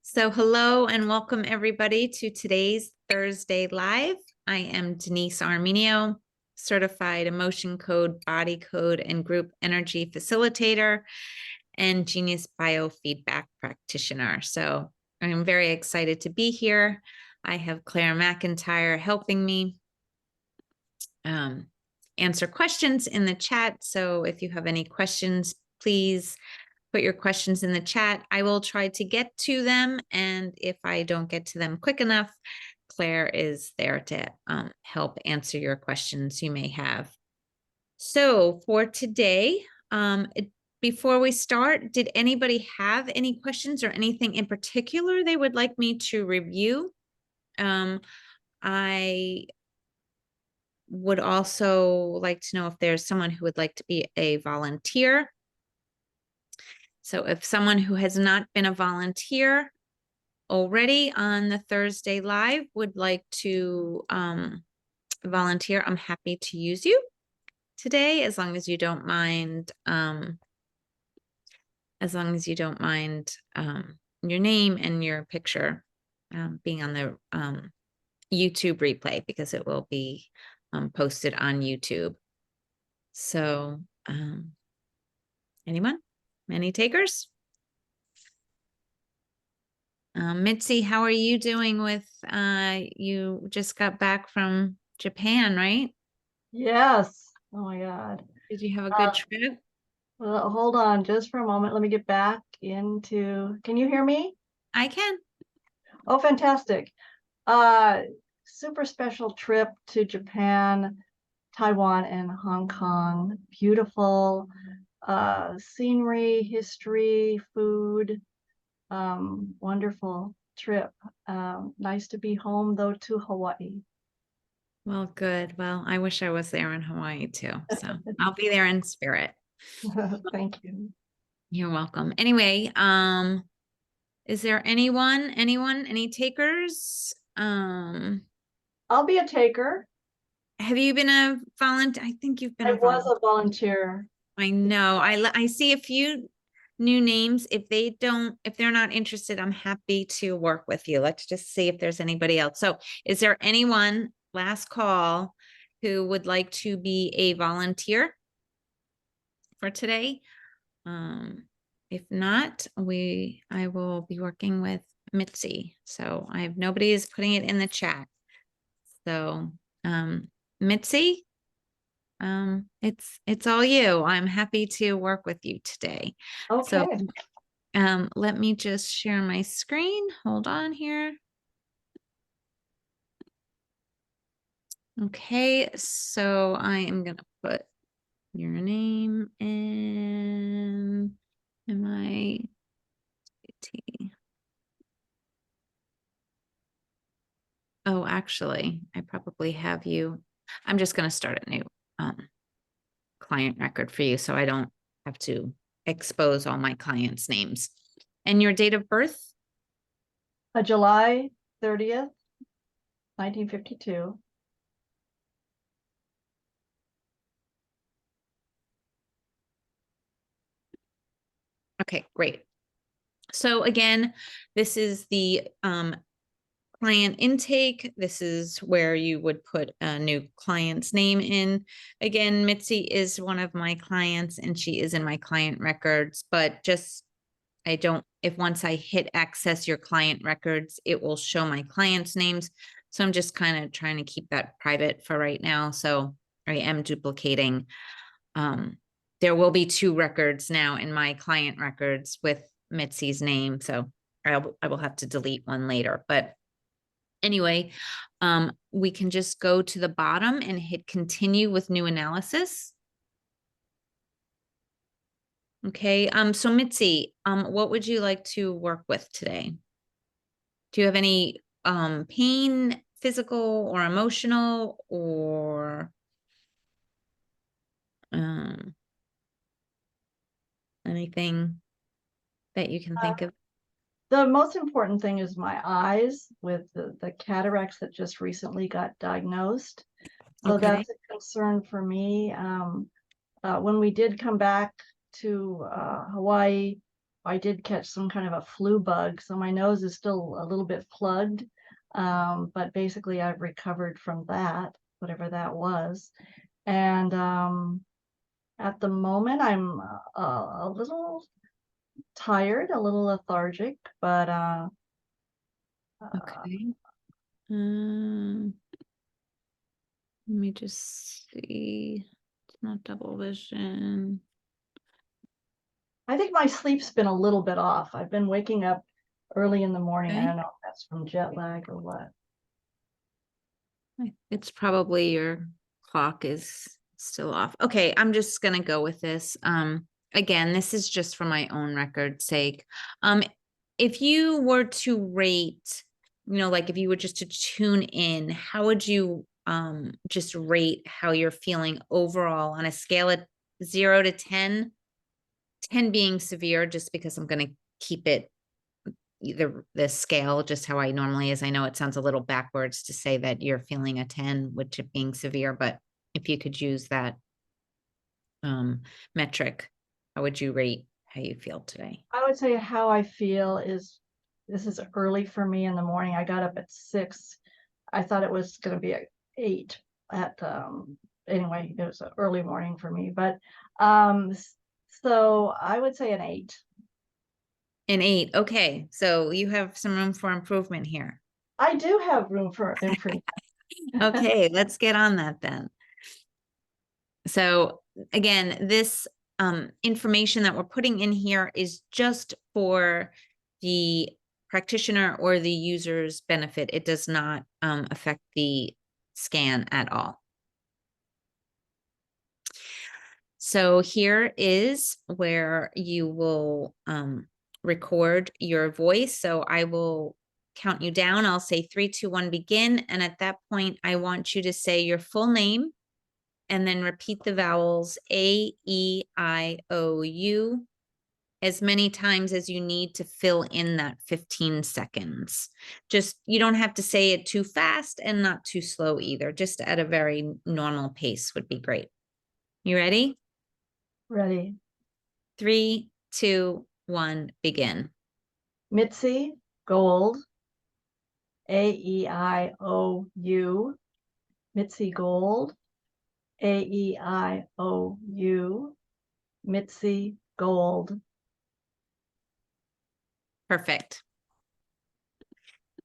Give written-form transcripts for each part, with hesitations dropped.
So hello and welcome everybody to today's Thursday Live. I am Denise Armenio, certified emotion code, body code, and group energy facilitator and genius biofeedback practitioner. So I'm very excited to be here. I have Claire McIntyre helping me answer questions in the chat. So if you have any questions, please put your questions in the chat. I will try to get to them. And if I don't get to them quick enough, Claire is there to help answer your questions you may have. So for today, before we start, did anybody have any questions or anything in particular they would like me to review? I would also like to know if there's someone who would like to be a volunteer. So if someone who has not been a volunteer already on the Thursday Live would like to volunteer, I'm happy to use you today, as long as you don't mind, your name and your picture being on the YouTube replay, because it will be posted on YouTube. So anyone? Any takers? Mitzi, how are you doing with, you just got back from Japan, right? Yes. Oh my God. Did you have a good trip? Well, hold on just for a moment. Let me get back into, can you hear me? I can. Oh, fantastic. Super special trip to Japan, Taiwan, and Hong Kong. Beautiful scenery, history, food. Wonderful trip. Nice to be home though to Hawaii. Well, good. Well, I wish I was there in Hawaii too. So I'll be there in spirit. Thank you. You're welcome. Anyway, is there anyone, any takers? I'll be a taker. Have you been a volunteer? I think you've been I a was volunteer. a volunteer. I know. I see a few new names. If they're not interested, I'm happy to work with you. Let's just see if there's anybody else. So is there anyone, last call, who would like to be a volunteer for today? If not, I will be working with Mitzi. So nobody is putting it in the chat. So Mitzi, it's all you. I'm happy to work with you today. Okay. So let me just share my screen. Hold on here. Okay, so I am gonna put your name in MIT. Oh, actually, I probably have you. I'm just gonna start a new client record for you, so I don't have to expose all my clients' names. And your date of birth? July 30th, 1952. Okay, great. So again, this is the client intake. This is where you would put a new client's name in. Again, Mitzi is one of my clients and she is in my client records, but just if once I hit access your client records, it will show my clients' names. So I'm just kind of trying to keep that private for right now. So I am duplicating. There will be 2 records now in my client records with Mitzi's name. So I will have to delete one later. But anyway, we can just go to the bottom and hit continue with new analysis. Okay, so Mitzi, what would you like to work with today? Do you have any pain, physical or emotional, or anything that you can think of? The most important thing is my eyes with the cataracts that just recently got diagnosed. So Okay. that's a concern for me. When we did come back to Hawaii, I did catch some kind of a flu bug, so my nose is still a little bit plugged. But basically I've recovered from that, whatever that was. And at the moment I'm a little tired, a little lethargic, but Okay. Let me just see. It's not double vision. I think my sleep's been a little bit off. I've been waking up early in the morning. I Okay. don't know if that's from jet lag or what. It's probably your clock is still off. Okay, I'm just gonna go with this. Again, this is just for my own record's sake. If you were to rate, like if you were just to tune in, how would you just rate how you're feeling overall on a scale of 0 to 10? 10 being severe, just because I'm gonna keep it the scale just how I normally is. I know it sounds a little backwards to say that you're feeling a 10, which it being severe, but if you could use that metric, how would you rate how you feel today? I would say how I feel is this is early for me in the morning. I got up at 6. I thought it was going to be at 8 at anyway, it was an early morning for me, but so I would say an 8. An 8. Okay, so you have some room for improvement here. I do have room for improvement. Okay, let's get on that then. So again, this information that we're putting in here is just for the practitioner or the user's benefit. It does not affect the scan at all. So here is where you will record your voice. So I will count you down. I'll say 3, 2, 1, begin. And at that point, I want you to say your full name and then repeat the vowels A, E, I, O, U as many times as you need to fill in that 15 seconds. Just, you don't have to say it too fast and not too slow either. Just at a very normal pace would be great. You ready? Ready. 3, 2, 1, begin. Mitzi Gold. A-E-I-O-U. Mitzi Gold. A-E-I-O-U. Mitzi Gold. Perfect.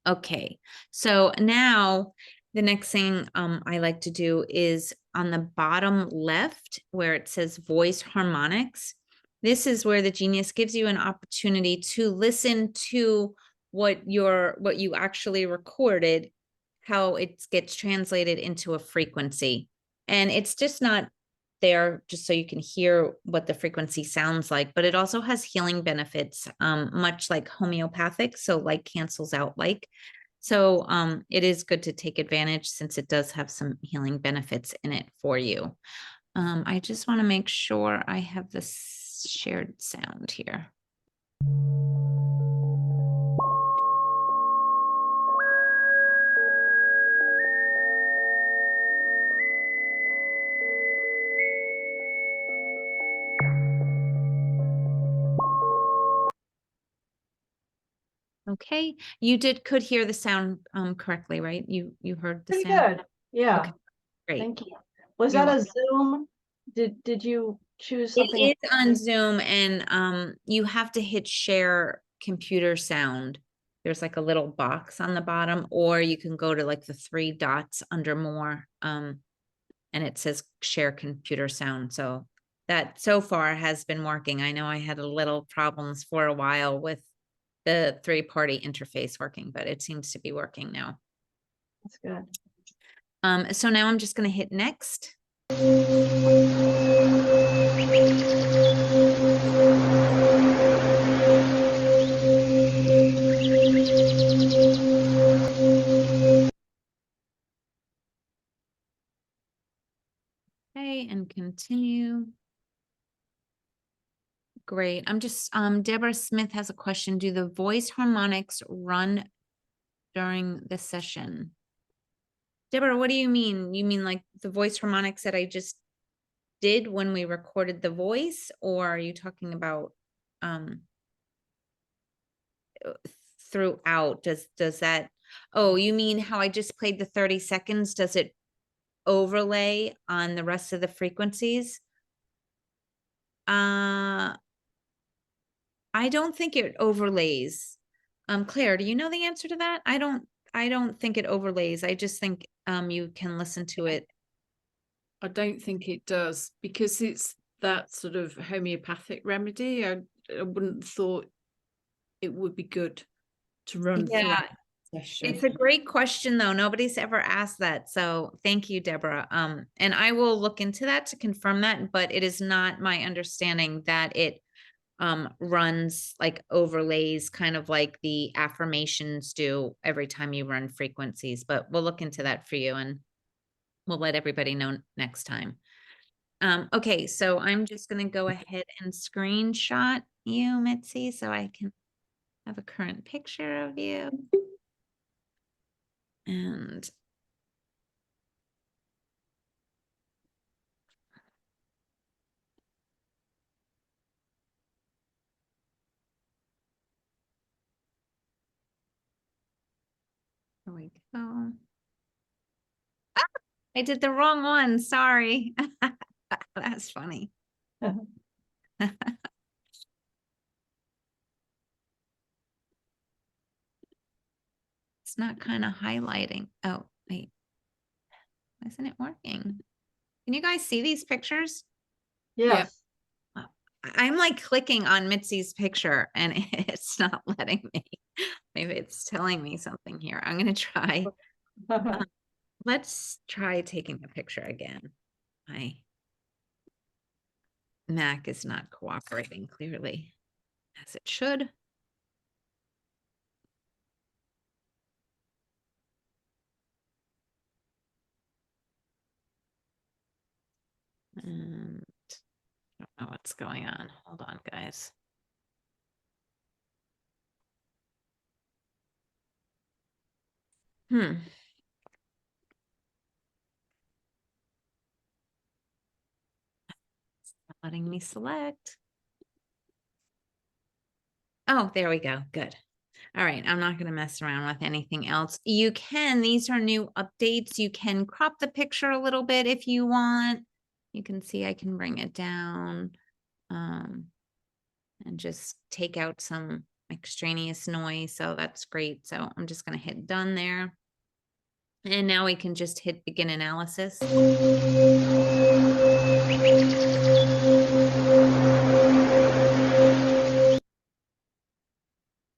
Okay, so now the next thing I like to do is on the bottom left where it says voice harmonics. This is where the Genius gives you an opportunity to listen to what you actually recorded, how it gets translated into a frequency. And it's just not there just so you can hear what the frequency sounds like, but it also has healing benefits, much like homeopathic. So like cancels out like. So it is good to take advantage since it does have some healing benefits in it for you. I just want to make sure I have this shared sound here. Okay, you could hear the sound correctly, right? You heard the Pretty sound? good. Yeah. Okay, great. Thank you. Was You're that a welcome. Zoom? Did you choose something? It is on Zoom and you have to hit share computer sound. There's like a little box on the bottom, or you can go to like the 3 dots under more and it says share computer sound. So that so far has been working. I know I had a little problems for a while with the 3-party interface working, but it seems to be working now. That's good. So now I'm just going to hit next. Okay, and continue. Great. I'm just, Deborah Smith has a question. Do the voice harmonics run during the session? Deborah, what do you mean? You mean like the voice harmonics that I just did when we recorded the voice, or are you talking about, throughout, does that, oh, you mean how I just played the 30 seconds? Does it overlay on the rest of the frequencies? I don't think it overlays. Claire, do you know the answer to that? I don't think it overlays. I just think you can listen to it. I don't think it does, because it's that sort of homeopathic remedy. I wouldn't have thought it would be good to run throughout Yeah, the session. it's a great question though. Nobody's ever asked that. So thank you, Deborah. And I will look into that to confirm that, but it is not my understanding that it runs like overlays, kind of like the affirmations do every time you run frequencies, but we'll look into that for you and we'll let everybody know next time. Okay, so I'm just gonna go ahead and screenshot you, Mitzi, so I can have a current picture of you. And there we go. Ah, I did the wrong one, sorry. That's funny. It's not kind of highlighting. Oh, wait. Isn't it working? Can you guys see these pictures? Yes. I'm like clicking on Mitzi's picture and it's not letting me. Maybe it's telling me something here. I'm going to try. Let's try taking a picture again. My Mac is not cooperating clearly as it should. And I don't know what's going on. Hold on, guys. It's not letting me select. Oh, there we go. Good. All right, I'm not going to mess around with anything else. You can, these are new updates. You can crop the picture a little bit if you want. You can see I can bring it down and just take out some extraneous noise. So that's great. So I'm just going to hit done there. And now we can just hit begin analysis.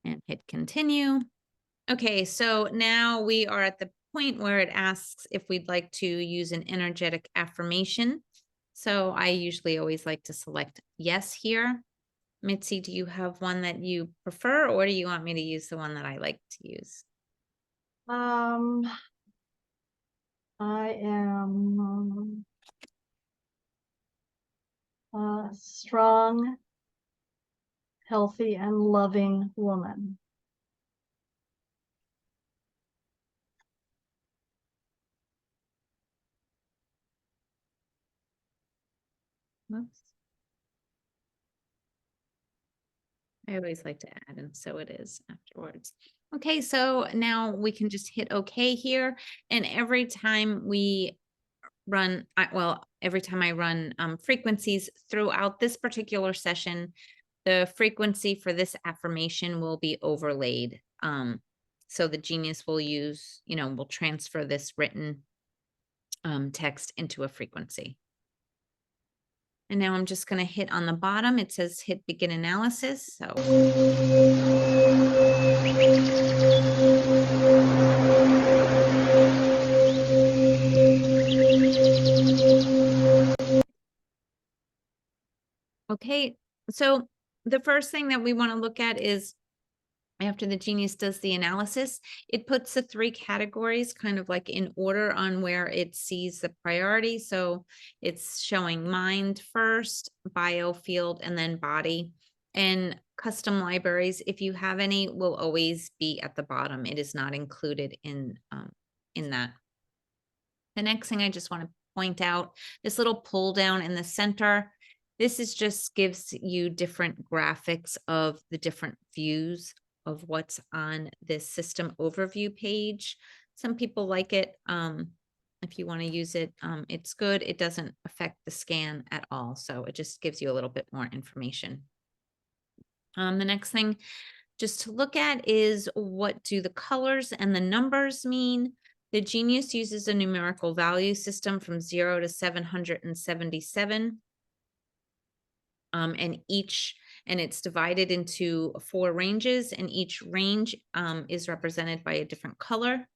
And hit continue. Okay, so now we are at the point where it asks if we'd like to use an energetic affirmation. So I usually always like to select yes here. Mitzi, do you have one that you prefer, or do you want me to use the one that I like to use? I am a strong, healthy, and loving woman. Oops. I always like to add, and so it is afterwards. Okay, so now we can just hit OK here. And every time we run, every time I run frequencies throughout this particular session, the frequency for this affirmation will be overlaid. So the genius will use, will transfer this written text into a frequency. And now I'm just going to hit on the bottom. It says hit begin analysis. So okay, so the first thing that we want to look at is after the genius does the analysis, it puts the 3 categories kind of like in order on where it sees the priority. So it's showing mind first, biofield, and then body. And custom libraries, if you have any, will always be at the bottom. It is not included in that. The next thing I just want to point out, this little pull down in the center, this is just gives you different graphics of the different views of what's on this system overview page. Some people like it. If you want to use it, it's good. It doesn't affect the scan at all. So it just gives you a little bit more information. The next thing just to look at is, what do the colors and the numbers mean? The Genius uses a numerical value system from 0 to 777. And it's divided into 4 ranges, and each range is represented by a different color.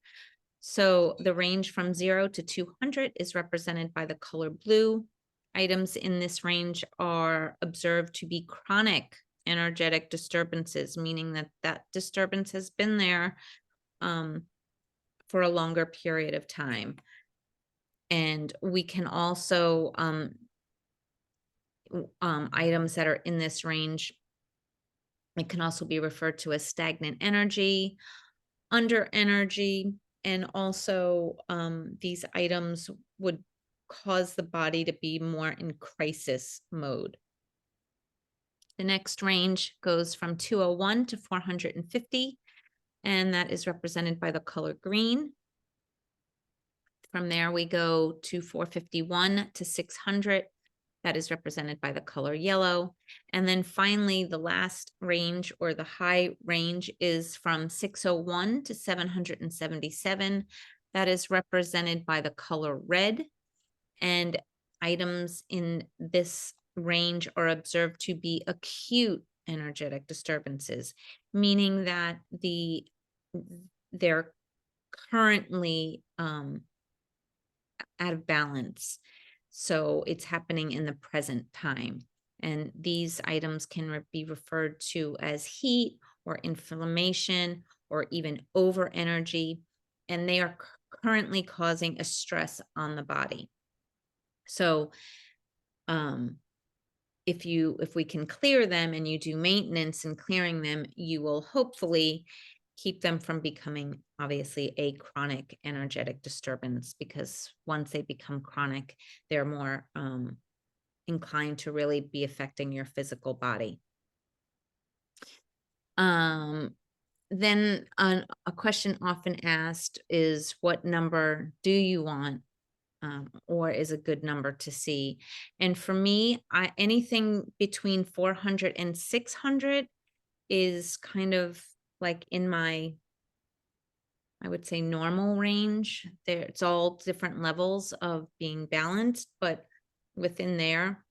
So the range from 0 to 200 is represented by the color blue. Items in this range are observed to be chronic energetic disturbances, meaning that that disturbance has been there for a longer period of time. And we can also items that are in this range, it can also be referred to as stagnant energy, under energy, and also these items would cause the body to be more in crisis mode. The next range goes from 201 to 450, and that is represented by the color green. From there, we go to 451 to 600. That is represented by the color yellow. And then finally, the last range, or the high range, is from 601 to 777. That is represented by the color red. And items in this range are observed to be acute energetic disturbances, meaning that they're currently out of balance. So it's happening in the present time. And these items can be referred to as heat or inflammation or even over energy. And they are currently causing a stress on the body. So if we can clear them and you do maintenance and clearing them, you will hopefully keep them from becoming obviously a chronic energetic disturbance, because once they become chronic, they're more inclined to really be affecting your physical body. Then a question often asked is, what number do you want or is a good number to see? And for me, anything between 400 and 600 is kind of like in my, I would say, normal range. It's all different levels of being balanced, but within there,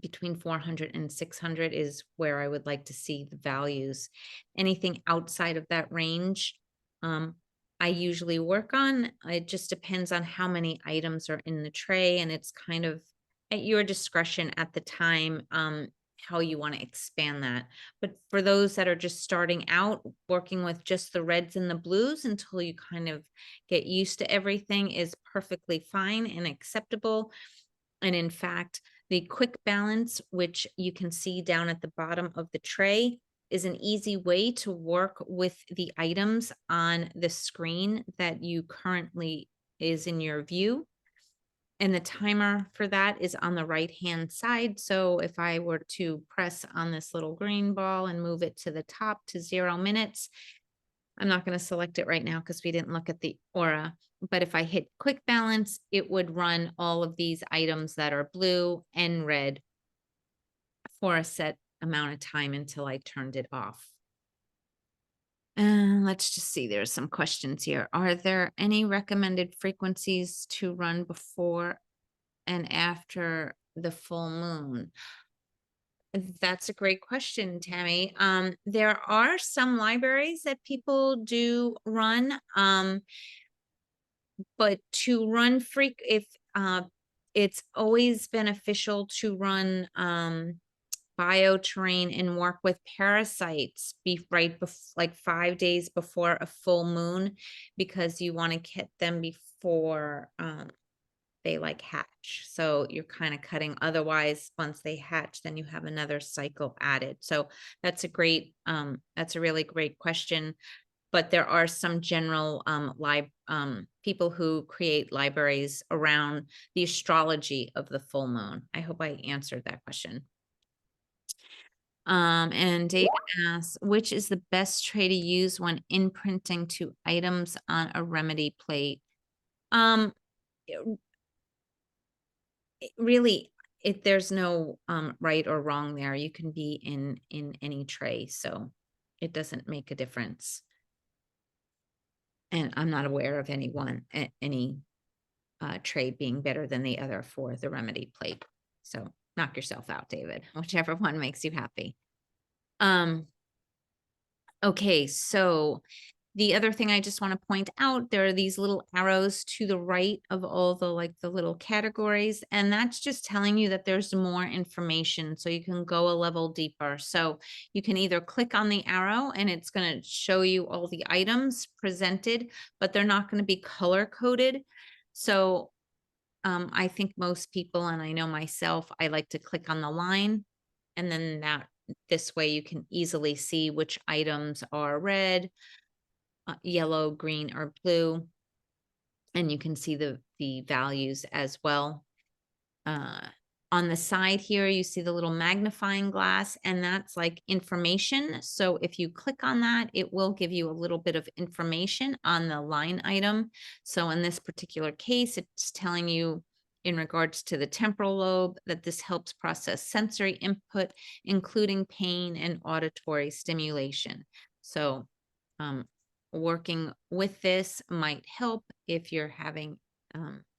between 400 and 600 is where I would like to see the values. Anything outside of that range, I usually work on. It just depends on how many items are in the tray, and it's kind of at your discretion at the time how you want to expand that. But for those that are just starting out, working with just the reds and the blues until you kind of get used to everything is perfectly fine and acceptable. And in fact, the quick balance, which you can see down at the bottom of the tray, is an easy way to work with the items on the screen that you currently is in your view. And the timer for that is on the right-hand side. So if I were to press on this little green ball and move it to the top to 0 minutes, I'm not going to select it right now because we didn't look at the aura. But if I hit quick balance, it would run all of these items that are blue and red for a set amount of time until I turned it off. And let's just see, there's some questions here. Are there any recommended frequencies to run before and after the full moon? That's a great question, Tammy. There are some libraries that people do run, but to run it's always beneficial to run bioterrain and work with parasites like 5 days before a full moon, because you want to get them before they like hatch. So you're kind of cutting. Otherwise, once they hatch, then you have another cycle added. So that's a really great question. But there are some general people who create libraries around the astrology of the full moon. I hope I answered that question. And David asks, which is the best tray to use when imprinting to items on a remedy plate? It- really, there's no right or wrong there. You can be in any tray, so it doesn't make a difference. And I'm not aware of any tray being better than the other for the remedy plate. So knock yourself out, David, whichever one makes you happy. Okay, so the other thing I just want to point out, there are these little arrows to the right of all the little categories, and that's just telling you that there's more information, so you can go a level deeper. So you can either click on the arrow and it's going to show you all the items presented, but they're not going to be color coded. So I think most people, and I know myself, I like to click on the line, and then this way you can easily see which items are red, yellow, green, or blue, and you can see the values as well. On the side here, you see the little magnifying glass, and that's like information. So if you click on that, it will give you a little bit of information on the line item. So in this particular case, it's telling you in regards to the temporal lobe that this helps process sensory input, including pain and auditory stimulation. So working with this might help if you're having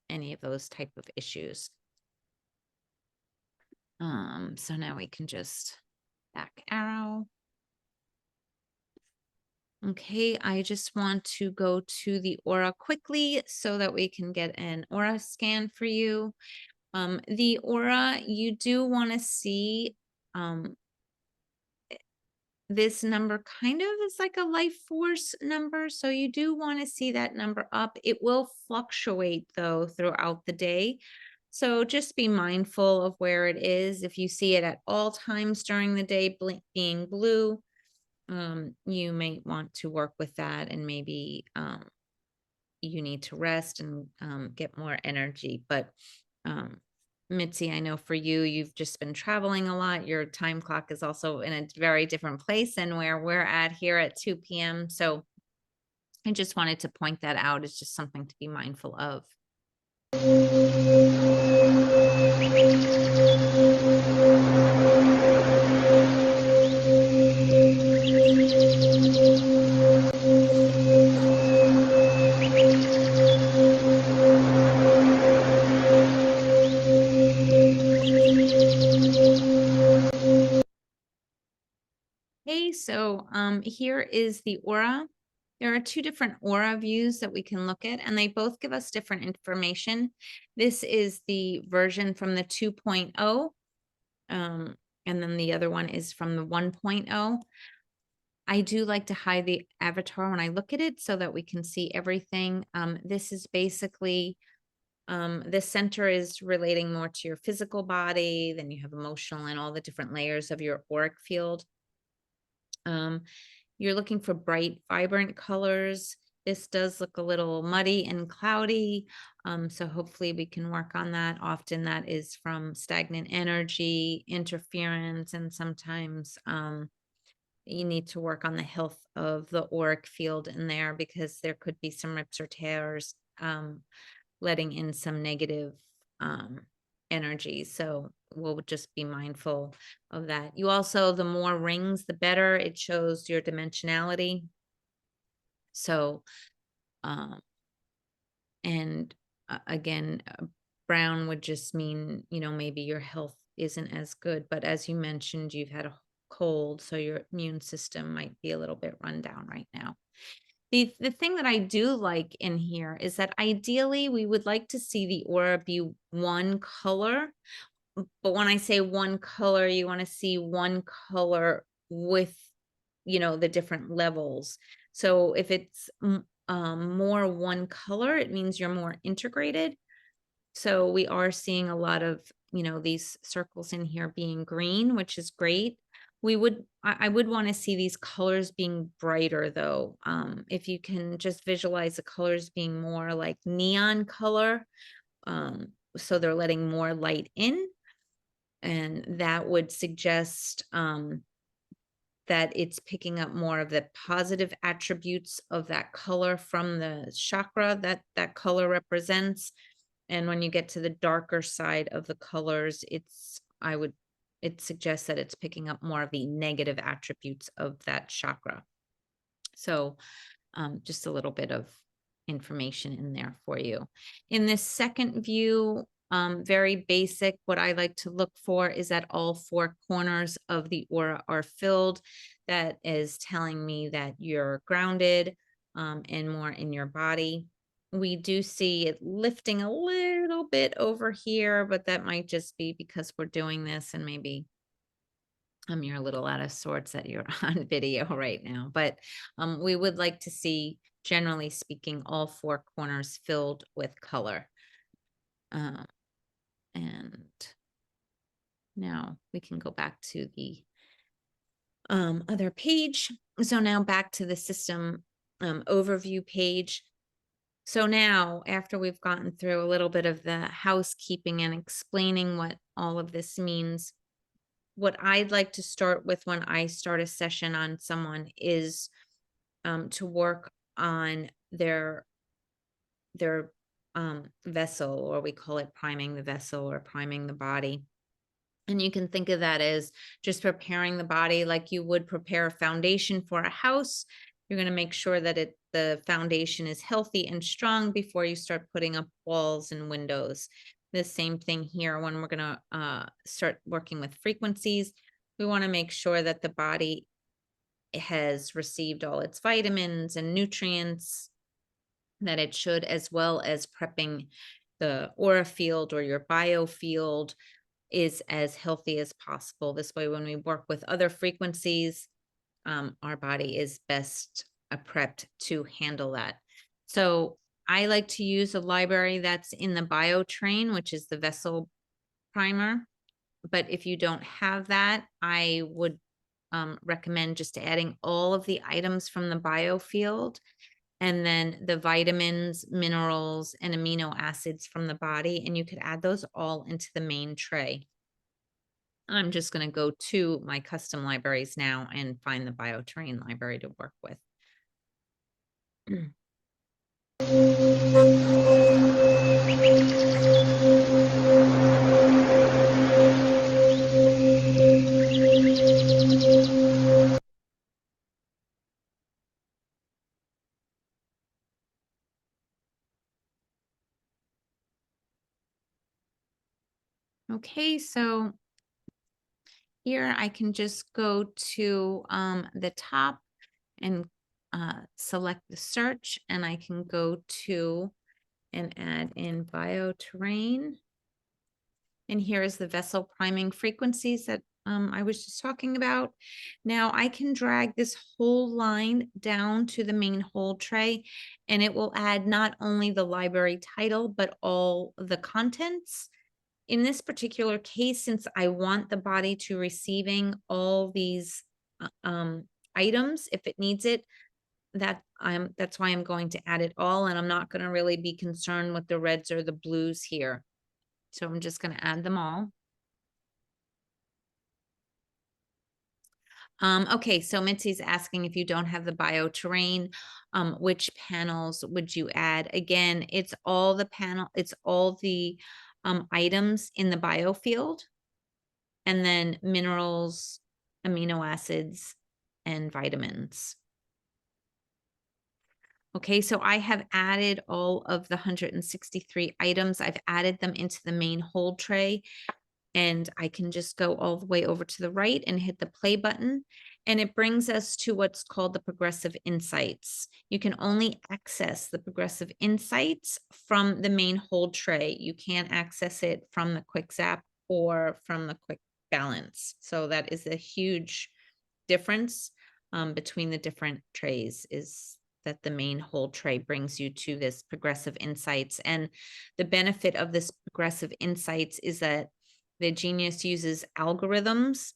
any of those type of issues. So now we can just back arrow. Okay, I just want to go to the aura quickly so that we can get an aura scan for you. The aura, you do want to see this number kind of is like a life force number. So you do want to see that number up. It will fluctuate though throughout the day. So just be mindful of where it is. If you see it at all times during the day being blue, you may want to work with that, and maybe you need to rest and get more energy. But Mitzi, I know for you, you've just been traveling a lot. Your time clock is also in a very different place than where we're at here at 2 p.m. So I just wanted to point that out. It's just something to be mindful of. Okay, so here is the aura. There are two different aura views that we can look at, and they both give us different information. This is the version from the 2.0, and then the other one is from the 1.0. I do like to hide the avatar when I look at it so that we can see everything. This is basically, the center is relating more to your physical body, then you have emotional and all the different layers of your auric field. You're looking for bright, vibrant colors. This does look a little muddy and cloudy. So hopefully we can work on that. Often that is from stagnant energy, interference, and sometimes you need to work on the health of the auric field in there, because there could be some rips or tears, letting in some negative energy. So we'll just be mindful of that. You also, the more rings, the better. It shows your dimensionality. So, and again, brown would just mean, maybe your health isn't as good. But as you mentioned, you've had a cold, so your immune system might be a little bit run down right now. The thing that I do like in here is that ideally we would like to see the aura be one color. But when I say one color, you want to see one color with, the different levels. So if it's more one color, it means you're more integrated. So we are seeing a lot of, these circles in here being green, which is great. I would want to see these colors being brighter though. If you can just visualize the colors being more like neon color, so they're letting more light in, and that would suggest that it's picking up more of the positive attributes of that color from the chakra that that color represents. And when you get to the darker side of the colors, it suggests that it's picking up more of the negative attributes of that chakra. So just a little bit of information in there for you. In this second view, very basic, what I like to look for is that all four corners of the aura are filled. That is telling me that you're grounded and more in your body. We do see it lifting a little bit over here, but that might just be because we're doing this and maybe you're a little out of sorts that you're on video right now. But we would like to see, generally speaking, all four corners filled with color. And now we can go back to the other page. So now back to the system overview page. So now, after we've gotten through a little bit of the housekeeping and explaining what all of this means, what I'd like to start with when I start a session on someone is to work on their vessel, or we call it priming the vessel or priming the body. And you can think of that as just preparing the body like you would prepare a foundation for a house. You're going to make sure that the foundation is healthy and strong before you start putting up walls and windows. The same thing here when we're going to start working with frequencies. We want to make sure that the body has received all its vitamins and nutrients that it should, as well as prepping the aura field or your biofield is as healthy as possible. This way, when we work with other frequencies, our body is best prepped to handle that. So I like to use a library that's in the bio train, which is the vessel primer. But if you don't have that, I would recommend just adding all of the items from the biofield, and then the vitamins, minerals, and amino acids from the body. And you could add those all into the main tray. I'm just going to go to my custom libraries now and find the bioterrain library to work with. Okay, so here I can just go to the top and select the search, and I can go to and add in bioterrain. And here is the vessel priming frequencies that I was just talking about. Now I can drag this whole line down to the main hold tray, and it will add not only the library title, but all the contents. In this particular case, since I want the body to receiving all these items, if it needs it, that's why I'm going to add it all, and I'm not going to really be concerned with the reds or the blues here. So I'm just going to add them all. Okay, so Mitzi's asking, if you don't have the bioterrain, which panels would you add? Again, it's all the items in the biofield, and then minerals, amino acids, and vitamins. Okay, so I have added all of the 163 items. I've added them into the main hold tray, and I can just go all the way over to the right and hit the play button. And it brings us to what's called the progressive insights. You can only access the progressive insights from the main hold tray. You can't access it from the quick zap or from the quick balance. So that is a huge difference between the different trays, is that the main hold tray brings you to this progressive insights. And the benefit of this progressive insights is that the Genius uses algorithms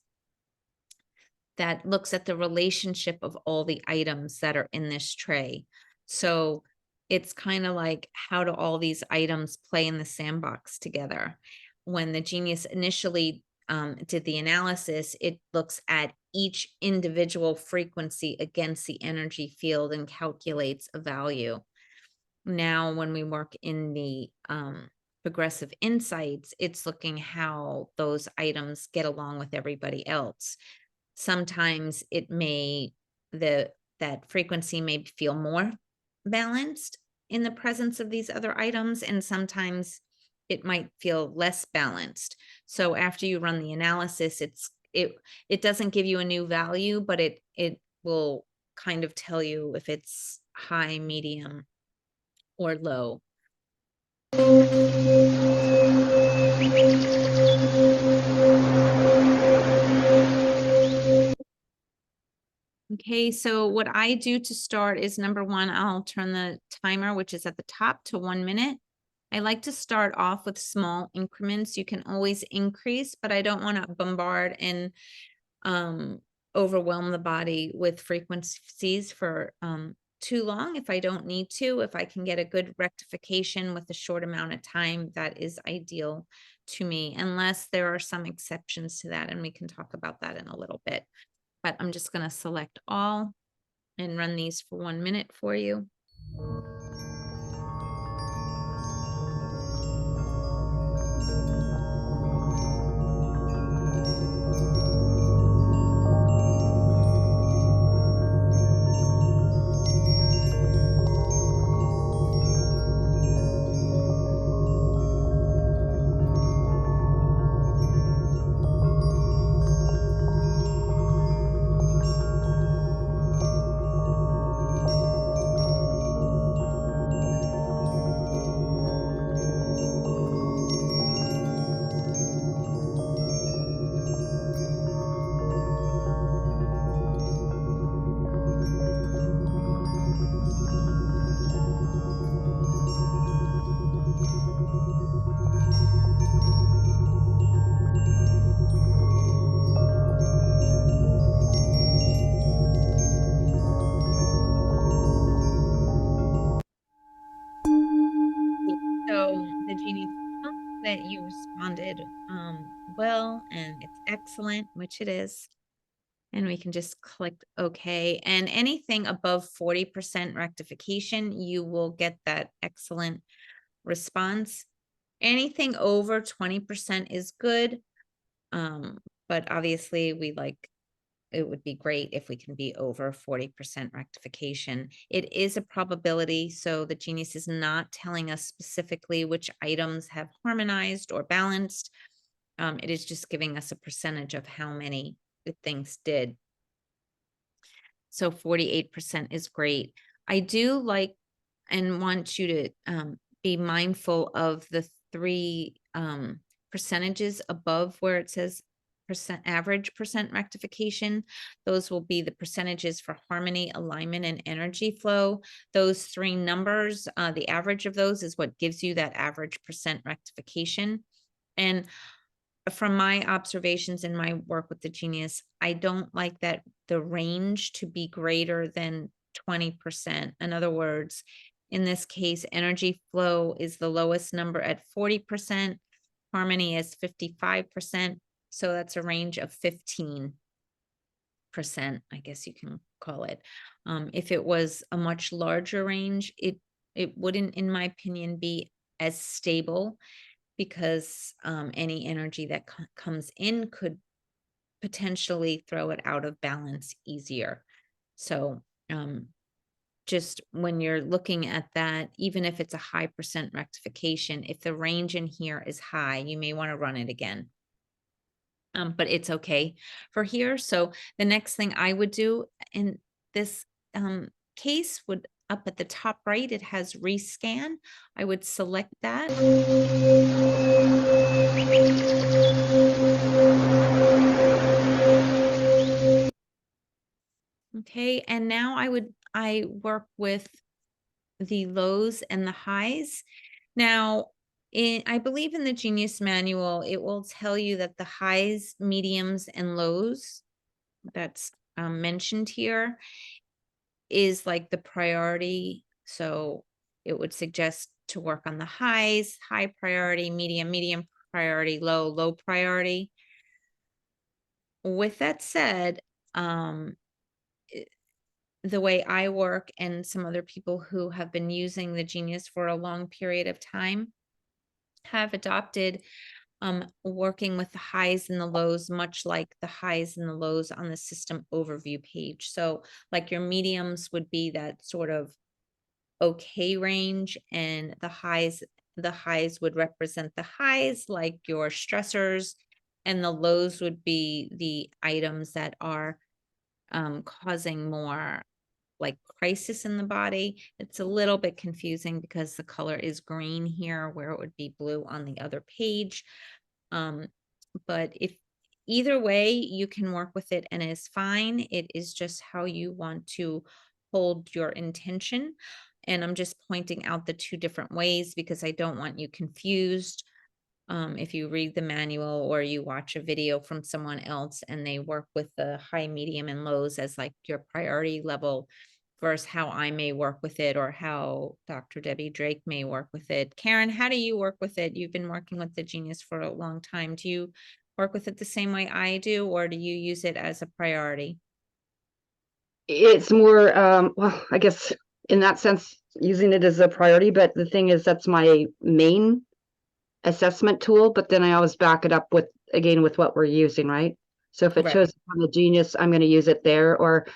that looks at the relationship of all the items that are in this tray. So it's kind of like, how do all these items play in the sandbox together? When the Genius initially did the analysis, it looks at each individual frequency against the energy field and calculates a value. Now, when we work in the progressive insights, it's looking how those items get along with everybody else. Sometimes it may, that frequency may feel more balanced in the presence of these other items, and sometimes it might feel less balanced. So after you run the analysis, it doesn't give you a new value, but it will kind of tell you if it's high, medium, or low. Okay, so what I do to start is, number one, I'll turn the timer, which is at the top, to 1 minute. I like to start off with small increments. You can always increase, but I don't want to bombard and overwhelm the body with frequencies for too long if I don't need to. If I can get a good rectification with a short amount of time, that is ideal to me, unless there are some exceptions to that, and we can talk about that in a little bit. But I'm just going to select all and run these for 1 minute for you. So the genie tells that you responded well, and it's excellent, which it is. And we can just click OK. And anything above 40% rectification, you will get that excellent response. Anything over 20% is good. But obviously it would be great if we can be over 40% rectification. It is a probability, so the genius is not telling us specifically which items have harmonized or balanced. It is just giving us a percentage of how many things did. So 48% is great. I do like and want you to be mindful of the three percentages above where it says average percent rectification. Those will be the percentages for harmony, alignment, and energy flow. Those three numbers, the average of those is what gives you that average percent rectification. And from my observations in my work with the genius, I don't like that the range to be greater than 20%. In other words, in this case, energy flow is the lowest number at 40%, harmony is 55%. So that's a range of 15%, I guess you can call it. If it was a much larger range, it wouldn't, in my opinion, be as stable, because any energy that comes in could potentially throw it out of balance easier. So just when you're looking at that, even if it's a high percent rectification, if the range in here is high, you may want to run it again. But it's okay for here. So the next thing I would do in this case would, up at the top right, it has rescan. I would select that. Okay, and now I work with the lows and the highs. Now, I believe in the Genius Manual, it will tell you that the highs, mediums, and lows that's mentioned here is like the priority. So it would suggest to work on the highs, high priority, medium priority, low priority. With that said, the way I work and some other people who have been using the Genius for a long period of time have adopted working with the highs and the lows, much like the highs and the lows on the system overview page. So like your mediums would be that sort of okay range, and the highs would represent the highs, like your stressors, and the lows would be the items that are causing more like crisis in the body. It's a little bit confusing because the color is green here where it would be blue on the other page. But if either way, you can work with it and it's fine. It is just how you want to hold your intention. And I'm just pointing out the two different ways because I don't want you confused. If you read the manual or you watch a video from someone else and they work with the high, medium, and lows as like your priority level versus how I may work with it or how Dr. Debbie Drake may work with it. Karen, how do you work with it? You've been working with the Genius for a long time. Do you work with it the same way I do, or do you use it as a priority? It's more, well, I guess in that sense, using it as a priority, but the thing is, that's my main assessment tool, but then I always back it up with, again, with what we're using, right? So if it Right. shows on the Genius, I'm going to use it there. Or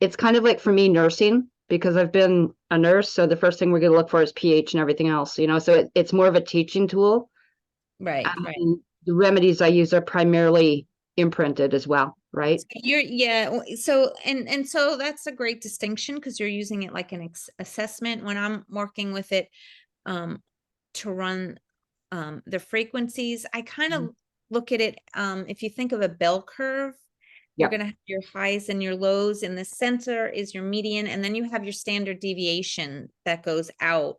it's kind of like for me, nursing, because I've been a nurse. So the first thing we're going to look for is pH and everything else, so it's more of a teaching tool. Right. And the remedies I use are primarily imprinted as well, right? So so that's a great distinction because you're using it like an assessment. When I'm working with it to run the frequencies, I kind of look at it, if you think of a bell curve, you're going to have your highs and your lows. In the center is your median, and then you have your standard deviation that goes out.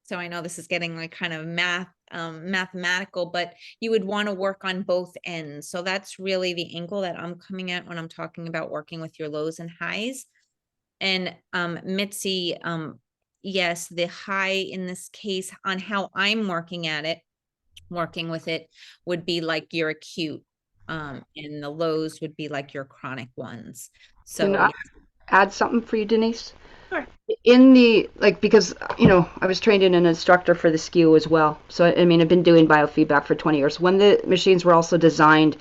So I know this is getting like kind of mathematical, but you would want to work on both ends. So that's really the angle that I'm coming at when I'm talking about working with your lows and highs. And Mitzi, yes, the high in this case on how I'm working with it would be like your acute, and the lows would be like your chronic ones. Can So I add something for you, Denise? Sure. In the, like, because, I was trained in an instructor for the SKU as well. So, I mean, I've been doing biofeedback for 20 years. When the machines were also designed,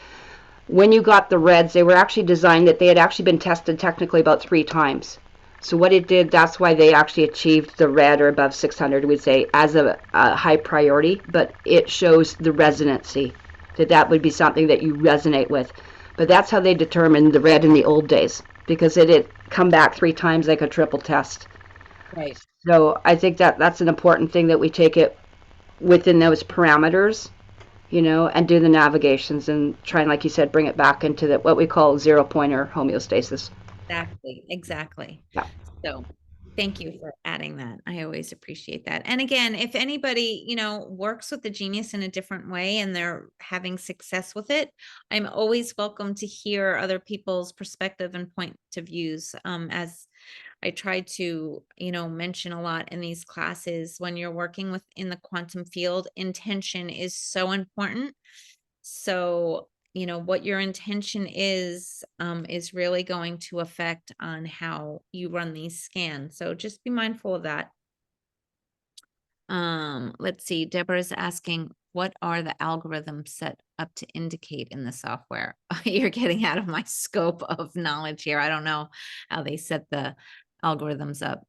when you got the reds, they were actually designed that they had actually been tested technically about 3 times. So what it did, that's why they actually achieved the red or above 600, we'd say, as a high priority. But it shows the resonancy, that would be something that you resonate with. But that's how they determined the red in the old days, because it had come back 3 times like a triple test. Right. So I think that that's an important thing, that we take it within those parameters, and do the navigations and try and, like you said, bring it back into the what we call 0-pointer homeostasis. Exactly. Yeah. So thank you for adding that. I always appreciate that. And again, if anybody, works with the Genius in a different way and they're having success with it, I'm always welcome to hear other people's perspective and point of views. As I try to, mention a lot in these classes, when you're working in the quantum field, intention is so important. So, what your intention is really going to affect on how you run these scans. So just be mindful of that. Let's see. Deborah's asking, what are the algorithms set up to indicate in the software? You're getting out of my scope of knowledge here. I don't know how they set the algorithms up.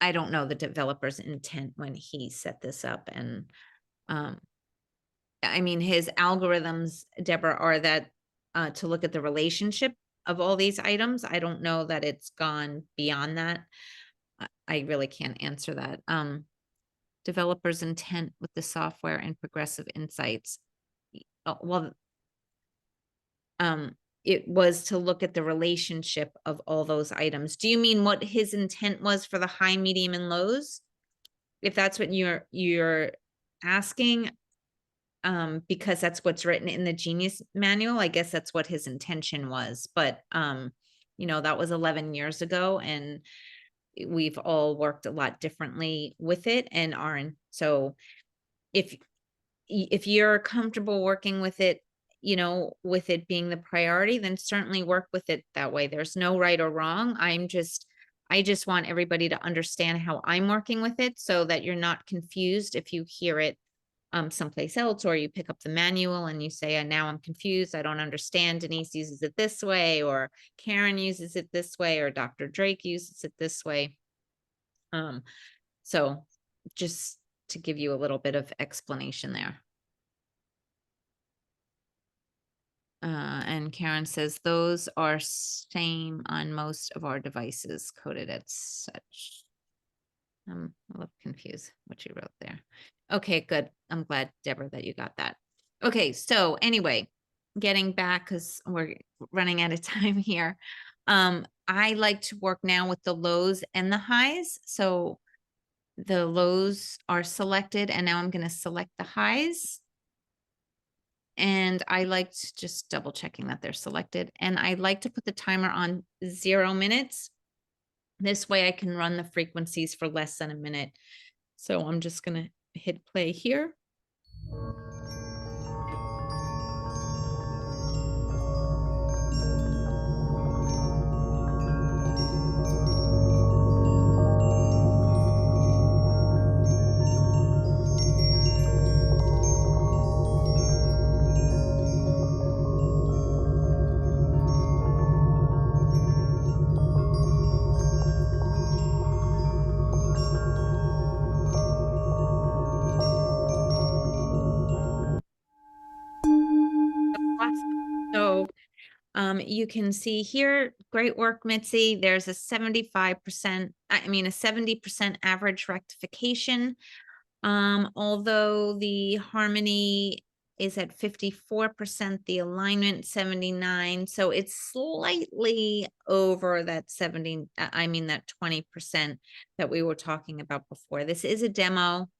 I don't know the developer's intent when he set this up. And I mean, his algorithms, Deborah, are that to look at the relationship of all these items. I don't know that it's gone beyond that. I really can't answer that. Developer's intent with the software and progressive insights. Well, it was to look at the relationship of all those items. Do you mean what his intent was for the high, medium, and lows? If that's what you're asking, because that's what's written in the Genius manual, I guess that's what his intention was. But that was 11 years ago, and we've all worked a lot differently with it and so if you're comfortable working with it you know, with it being the priority, then certainly work with it that way. There's no right or wrong. I just want everybody to understand how I'm working with it so that you're not confused if you hear it someplace else, or you pick up the manual and you say, now I'm confused. I don't understand. Denise uses it this way, or Karen uses it this way, or Dr. Drake uses it this way. So just to give you a little bit of explanation there. And Karen says those are same on most of our devices, coded as such. I'm a little confused what you wrote there. Okay, good. I'm glad, Deborah, that you got that. Okay, so anyway, getting back, because we're running out of time here. I like to work now with the lows and the highs. So the lows are selected, and now I'm going to select the highs. And I like to just double checking that they're selected. And I like to put the timer on 0 minutes. This way I can run the frequencies for less than a minute. So I'm just going to hit play here. So you can see here, great work, Mitzi. There's a 75%, I mean, a 70% average rectification. Although the harmony is at 54%, the alignment 79. So it's slightly over that 70, I mean, that 20% that we were talking about before. This is a demo.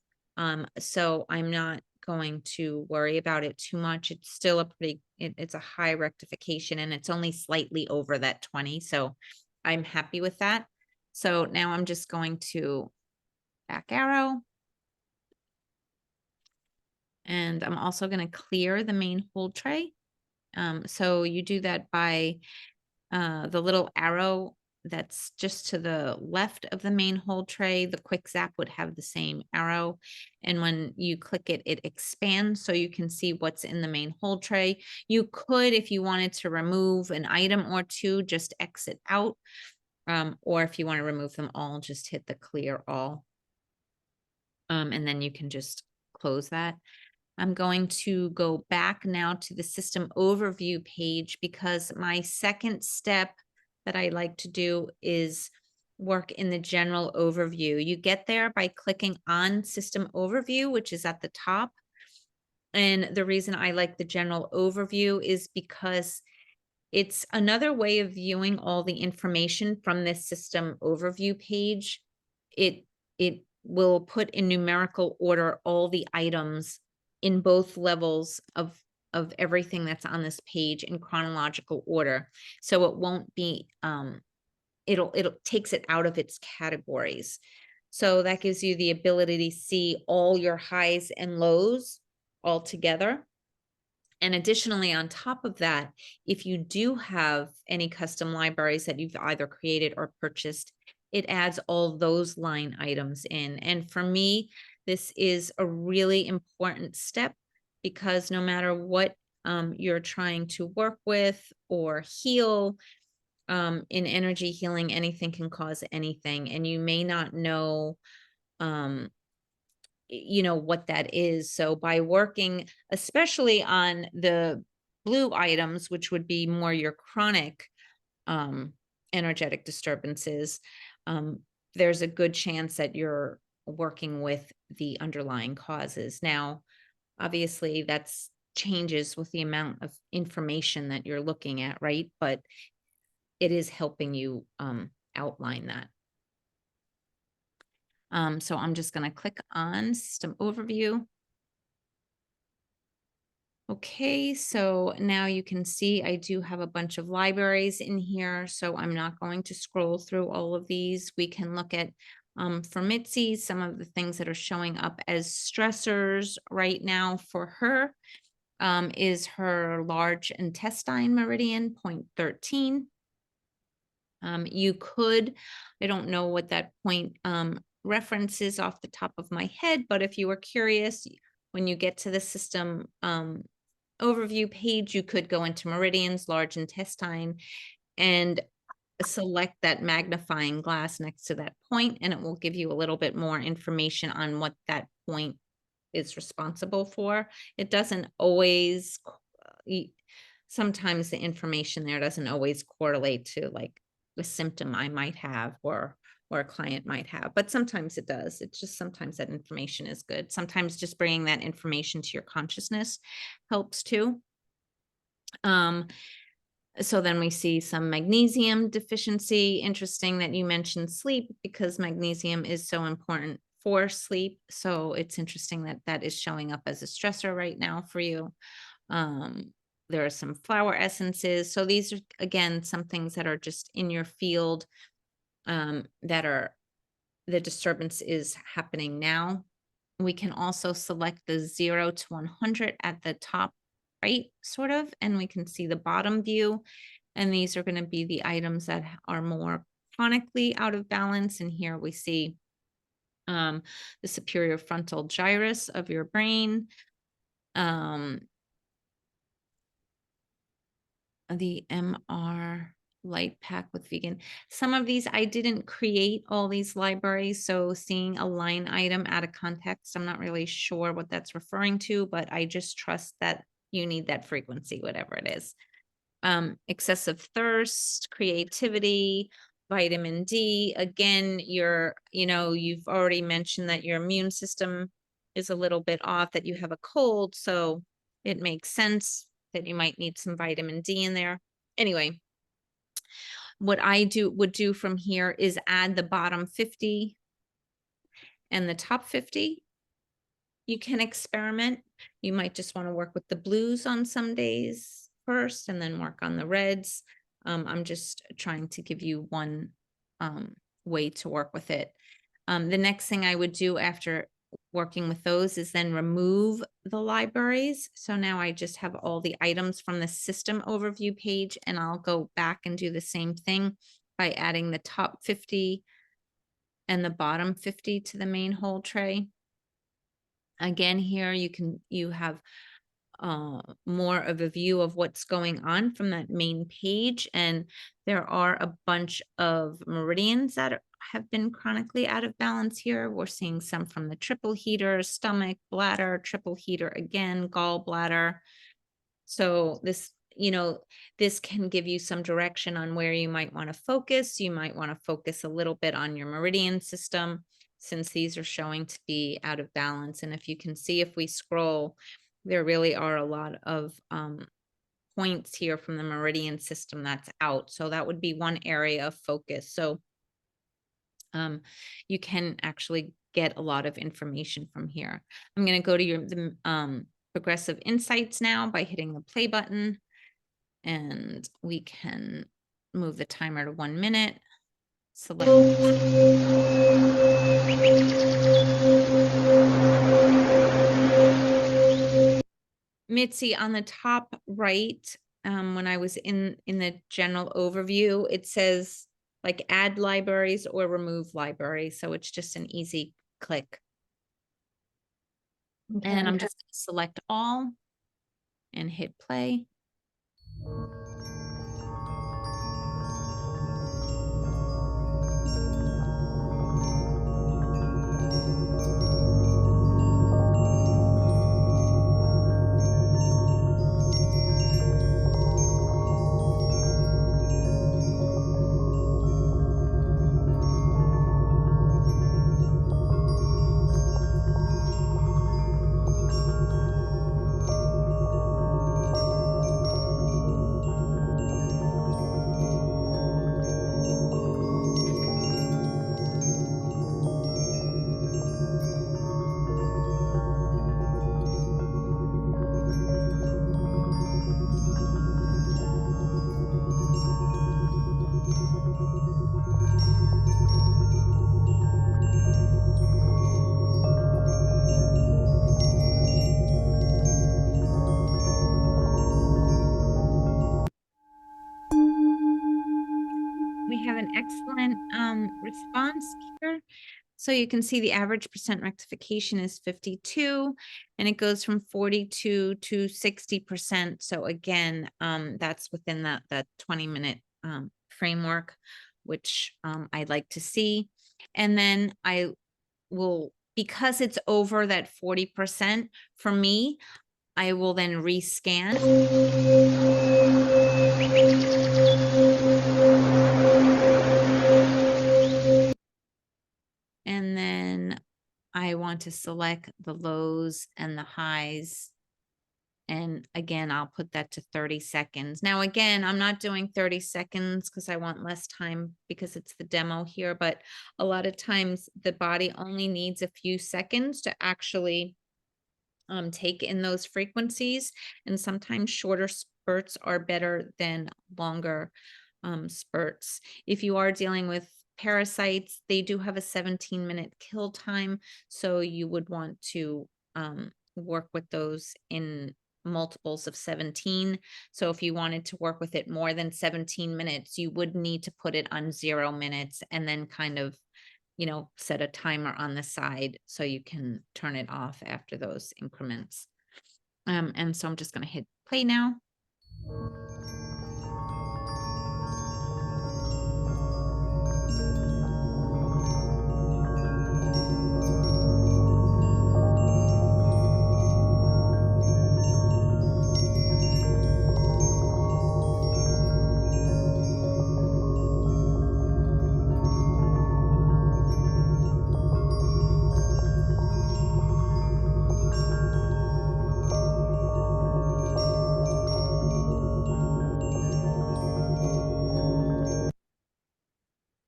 So I'm not going to worry about it too much. It's still a it's a high rectification, and it's only slightly over that 20. So I'm happy with that. So now I'm just going to back arrow. And I'm also going to clear the main hold tray. So you do that by the little arrow that's just to the left of the main hold tray. The quick zap would have the same arrow. And when you click it, it expands so you can see what's in the main hold tray. You could, if you wanted to remove an item or two, just exit out. Or if you want to remove them all, just hit the clear all. And then you can just close that. I'm going to go back now to the system overview page, because my second step that I like to do is work in the general overview. You get there by clicking on system overview, which is at the top. And the reason I like the general overview is because it's another way of viewing all the information from this system overview page. It will put in numerical order all the items in both levels of everything that's on this page in chronological order. So it won't be, it'll takes it out of its categories. So that gives you the ability to see all your highs and lows all together. And additionally, on top of that, if you do have any custom libraries that you've either created or purchased, it adds all those line items in. And for me, this is a really important step, because no matter what you're trying to work with or heal, in energy healing, anything can cause anything. And you may not know, you know, what that is. So by working, especially on the blue items, which would be more your chronic energetic disturbances, there's a good chance that you're working with the underlying causes. Now, obviously that's changes with the amount of information that you're looking at, right? But it is helping you outline that. So I'm just going to click on system overview. Okay, so now you can see I do have a bunch of libraries in here, so I'm not going to scroll through all of these. We can look at, for Mitzi, some of the things that are showing up as stressors right now for her. is her large intestine meridian, point 13. You could, I don't know what that point reference is off the top of my head, but if you were curious, when you get to the system overview page, you could go into meridians, large intestine, and select that magnifying glass next to that point, and it will give you a little bit more information on what that point is responsible for. It doesn't always, sometimes the information there doesn't always correlate to like the symptom I might have or a client might have, but sometimes it does. It's just sometimes that information is good. Sometimes just bringing that information to your consciousness helps too. So then we see some magnesium deficiency. Interesting that you mentioned sleep, because magnesium is so important for sleep. So it's interesting that that is showing up as a stressor right now for you. There are some flower essences. So these are, again, some things that are just in your field that are, the disturbance is happening now. We can also select the 0 to 100 at the top right, sort of, and we can see the bottom view. And these are going to be the items that are more chronically out of balance. And here we see the superior frontal gyrus of your brain, the MR light pack with vegan. Some of these, I didn't create all these libraries, so seeing a line item out of context, I'm not really sure what that's referring to, but I just trust that you need that frequency, whatever it is. Excessive thirst, creativity, vitamin D. Again, you've already mentioned that your immune system is a little bit off, that you have a cold, so it makes sense that you might need some vitamin D in there. Anyway, what I would do from here is add the bottom 50 and the top 50. You can experiment. You might just want to work with the blues on some days first and then work on the reds. I'm just trying to give you one way to work with it. The next thing I would do after working with those is then remove the libraries. So now I just have all the items from the system overview page, and I'll go back and do the same thing by adding the top 50 and the bottom 50 to the main whole tray. Again, here you have more of a view of what's going on from that main page, and there are a bunch of meridians that have been chronically out of balance here. We're seeing some from the triple heater, stomach, bladder, triple heater again, gallbladder. So this, this can give you some direction on where you might want to focus. You might want to focus a little bit on your meridian system, since these are showing to be out of balance. And if you can see, if we scroll, there really are a lot of points here from the meridian system that's out. So that would be one area of focus. So you can actually get a lot of information from here. I'm going to go to the progressive insights now by hitting the play button, and we can move the timer to 1 minute. Select Mitzi on the top right. When I was in the general overview, it says like add libraries or remove libraries. So it's just an easy click. Okay. And I'm just going to select all and hit play. an excellent response here. So you can see the average percent rectification is 52, and it goes from 42 to 60%. So again, that's within that 20-minute framework, which I'd like to see. And then I will, because it's over that 40% for me, I will then rescan. And then I want to select the lows and the highs. And again, I'll put that to 30 seconds. Now, again, I'm not doing 30 seconds because I want less time because it's the demo here, but a lot of times the body only needs a few seconds to actually take in those frequencies. And sometimes shorter spurts are better than longer spurts. If you are dealing with parasites, they do have a 17-minute kill time. So you would want to work with those in multiples of 17. So if you wanted to work with it more than 17 minutes, you would need to put it on 0 minutes and then kind of, you know, set a timer on the side so you can turn it off after those increments. And so I'm just going to hit play now.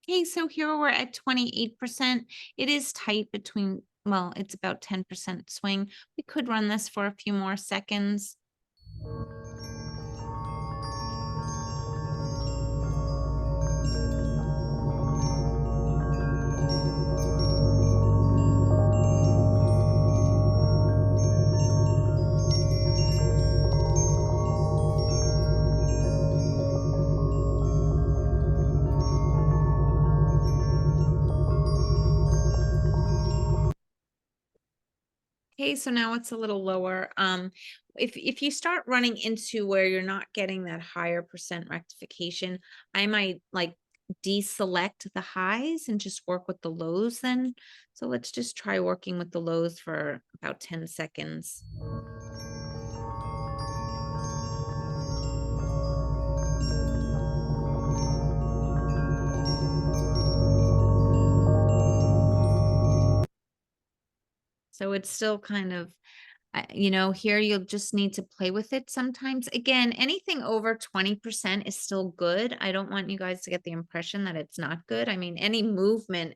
Okay, so here we're at 28%. It is tight between, well, it's about 10% swing. We could run this for a few more seconds. Okay, so now it's a little lower. If you start running into where you're not getting that higher percent rectification, I might like deselect the highs and just work with the lows then. So let's just try working with the lows for about 10 seconds. So it's still kind of, you know, here you'll just need to play with it sometimes. Again, anything over 20% is still good. I don't want you guys to get the impression that it's not good. I mean, any movement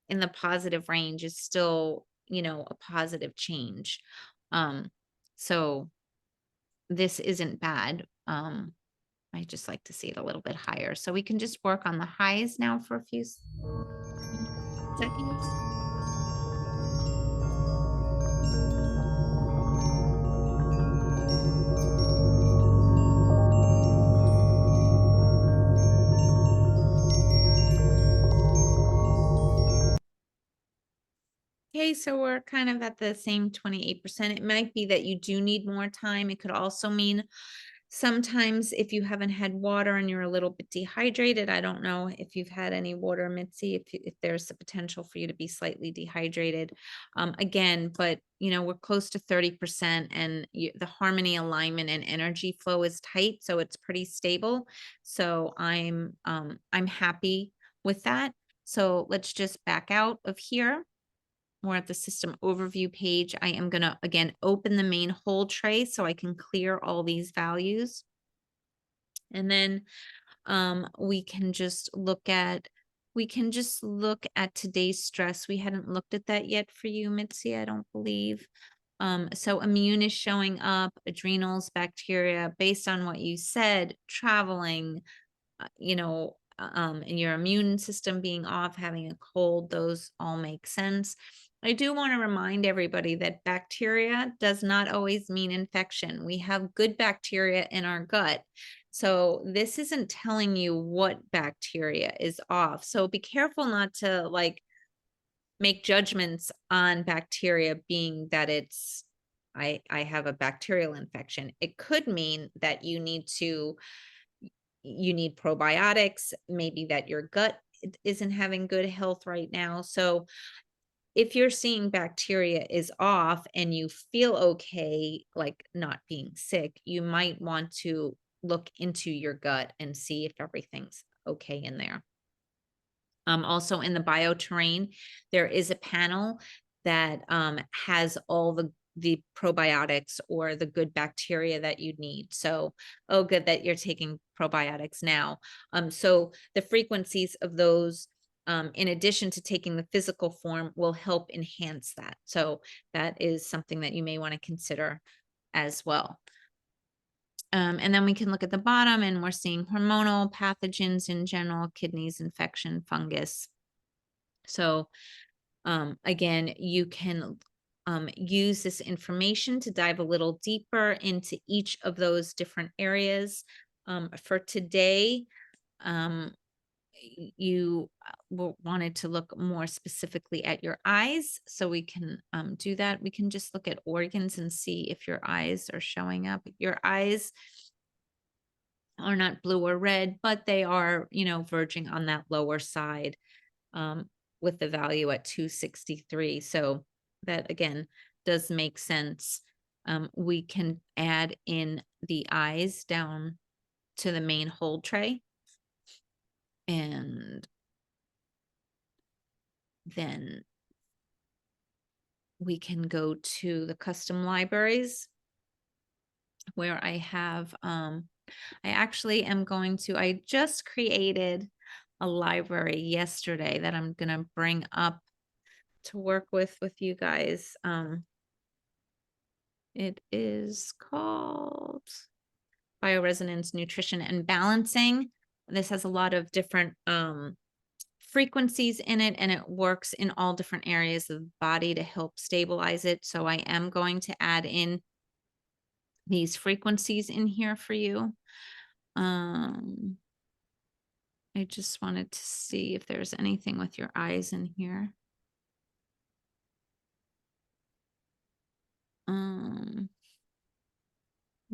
in the positive range is still, you know, a positive change. So this isn't bad. I just like to see it a little bit higher. So we can just work on the highs now for a few seconds. Okay, so we're kind of at the same 28%. It might be that you do need more time. It could also mean sometimes if you haven't had water and you're a little bit dehydrated, I don't know if you've had any water, Mitzi, if there's the potential for you to be slightly dehydrated. Again, but you know, we're close to 30% and the harmony, alignment, and energy flow is tight, so it's pretty stable. So I'm happy with that. So let's just back out of here. We're at the system overview page. I am going to, again, open the main hold tray so I can clear all these values. And then we can just look at today's stress. We hadn't looked at that yet for you, Mitzi, I don't believe. So immune is showing up, adrenals, bacteria, based on what you said, traveling, you know, and your immune system being off, having a cold, those all make sense. I do want to remind everybody that bacteria does not always mean infection. We have good bacteria in our gut So this isn't telling you what bacteria is off. So be careful not to like make judgments on bacteria being that it's, I have a bacterial infection. It could mean that you need probiotics, maybe that your gut isn't having good health right now. So if you're seeing bacteria is off and you feel okay, like not being sick, you might want to look into your gut and see if everything's okay in there. Also in the bioterrain, there is a panel that has all the probiotics or the good bacteria that you need. So, oh, good that you're taking probiotics now. So the frequencies of those, in addition to taking the physical form, will help enhance that. So that is something that you may want to consider as well. And then we can look at the bottom and we're seeing hormonal pathogens in general, kidneys, infection, fungus. So again, you can use this information to dive a little deeper into each of those different areas. For today, you wanted to look more specifically at your eyes, so we can do that. We can just look at organs and see if your eyes are showing up. Your eyes are not blue or red, but they are, verging on that lower side, with the value at 263. So that again does make sense. We can add in the eyes down to the main hold tray. And then we can go to the custom libraries where I have, I actually am going to, I just created a library yesterday that I'm going to bring up to work with you guys. It is called Bioresonance Nutrition and Balancing. This has a lot of different frequencies in it, and it works in all different areas of the body to help stabilize it. So I am going to add in these frequencies in here for you. I just wanted to see if there's anything with your eyes in here. I'm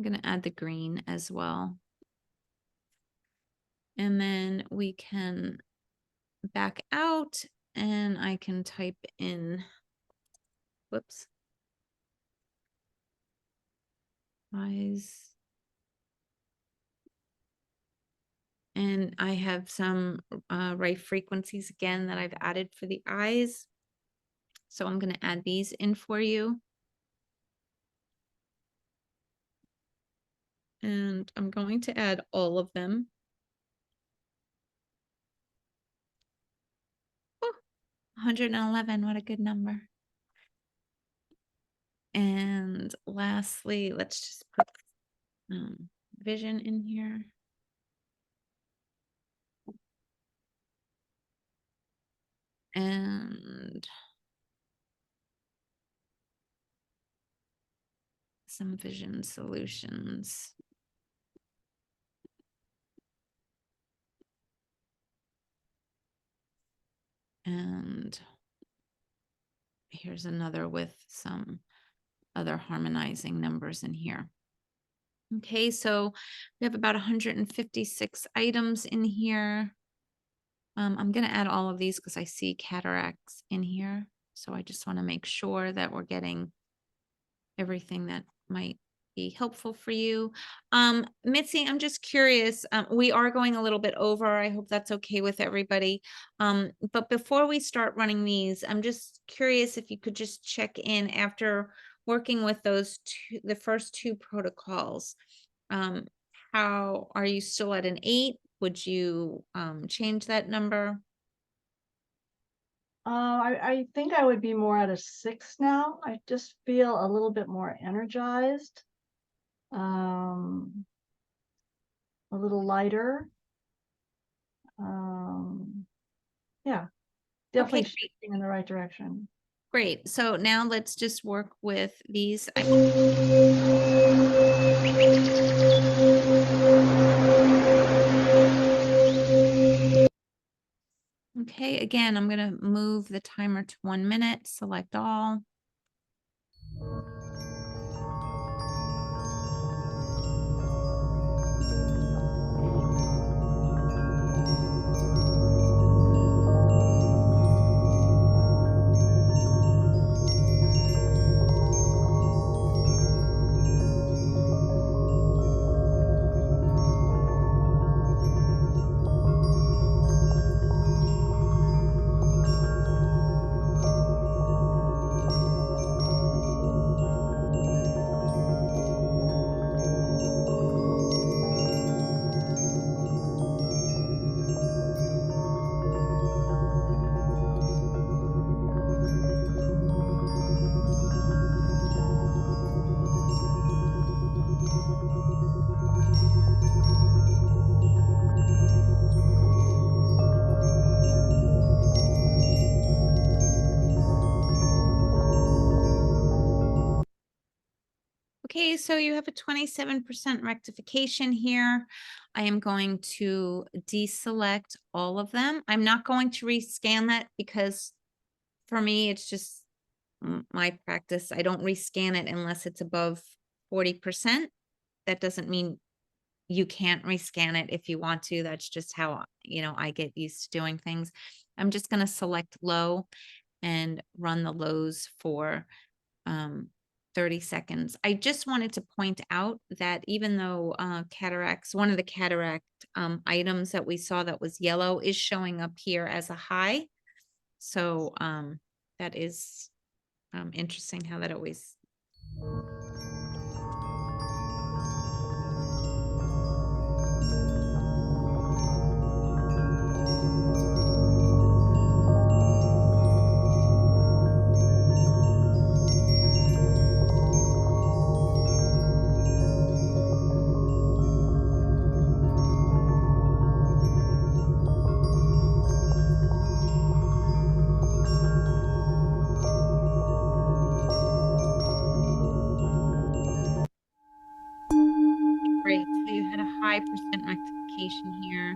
going to add the green as well. And then we can back out and I can type in, whoops, eyes. And I have some right frequencies again that I've added for the eyes. So I'm going to add these in for you. And I'm going to add all of them. Oh, 111, what a good number. And lastly, let's just put vision in here. And some vision solutions. And here's another with some other harmonizing numbers in here. Okay, so we have about 156 items in here. I'm going to add all of these because I see cataracts in here. So I just want to make sure that we're getting everything that might be helpful for you. Mitzi, I'm just curious. We are going a little bit over. I hope that's okay with everybody. But before we start running these, I'm just curious if you could just check in after working with those two, the first two protocols. How are you still at an 8? Would you change that number? I think I would be more at a 6 now. I just feel a little bit more energized, a little lighter. Yeah, definitely Okay, shifting in the right direction. great. So now let's just work with these. Okay, again, I'm gonna move the timer to 1 minute, select all. Okay, so you have a 27% rectification here. I am going to deselect all of them. I'm not going to rescan that because for me, it's just my practice. I don't rescan it unless it's above 40%. That doesn't mean you can't rescan it if you want to. That's just how, I get used to doing things. I'm just going to select low and run the lows for 30 seconds. I just wanted to point out that even though cataracts, one of the cataract items that we saw that was yellow is showing up here as a high. So that is interesting how that always. Great, so you had a high percent rectification here.